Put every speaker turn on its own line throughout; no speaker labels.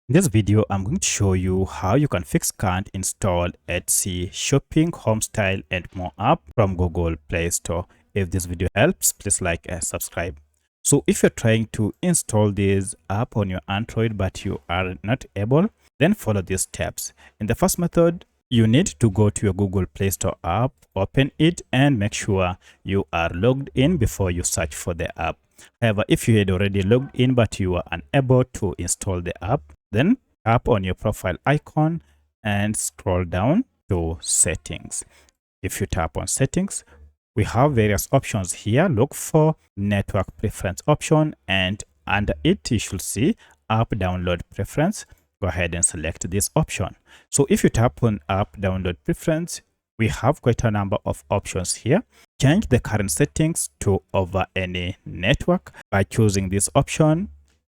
In this video, I'm going to show you how you can fix can't install Etsy shopping, home style, and more app from Google Play Store. If this video helps, please like and subscribe. So if you're trying to install this app on your Android but you are not able, then follow these steps. In the first method, you need to go to your Google Play Store app, open it, and make sure you are logged in before you search for the app. However, if you had already logged in but you are unable to install the app, then tap on your profile icon and scroll down to settings. If you tap on settings, we have various options here. Look for network preference option, and under it you should see app download preference. Go ahead and select this option. So if you tap on app download preference, we have quite a number of options here. Change the current settings to over any network by choosing this option.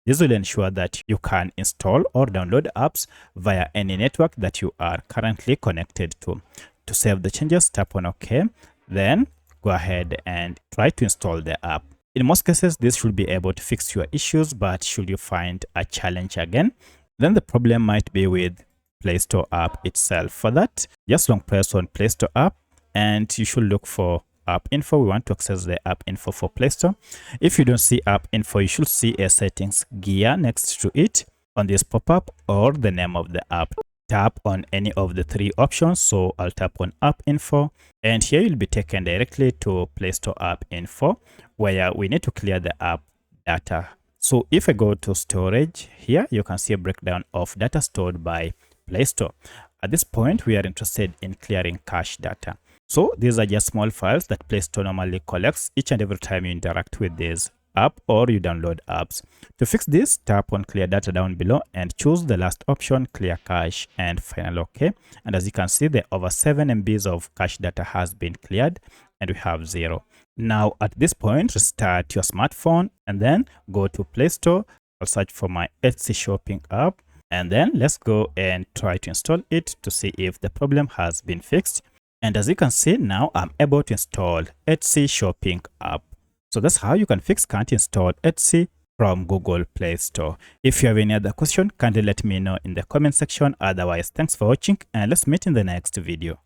This will ensure that you can install or download apps via any network that you are currently connected to. To save the changes, tap on OK. Then go ahead and try to install the app. In most cases, this should be able to fix your issues, but should you find a challenge again, then the problem might be with Play Store app itself. For that, just long press on Play Store app and you should look for app info. We want to access the app info for Play Store. If you don't see app info, you should see a settings gear next to it on this pop-up or the name of the app. Tap on any of the three options. So I'll tap on app info, and here you'll be taken directly to Play Store app info, where we need to clear the app data. So if I go to storage here, you can see a breakdown of data stored by Play Store. At this point, we are interested in clearing cache data. So these are just small files that Play Store normally collects each and every time you interact with this app or you download apps. To fix this, tap on clear data down below and choose the last option, clear cache, and final OK. And as you can see, the over 7 MBs of cache data has been cleared and we have 0. Now at this point, restart your smartphone and then go to Play Store. I'll search for my Etsy shopping app, and then let's go and try to install it to see if the problem has been fixed. And as you can see, now I'm able to install Etsy shopping app. So that's how you can fix can't install Etsy from Google Play Store. If you have any other question, kindly let me know in the comment section. Otherwise, thanks for watching and let's meet in the next video.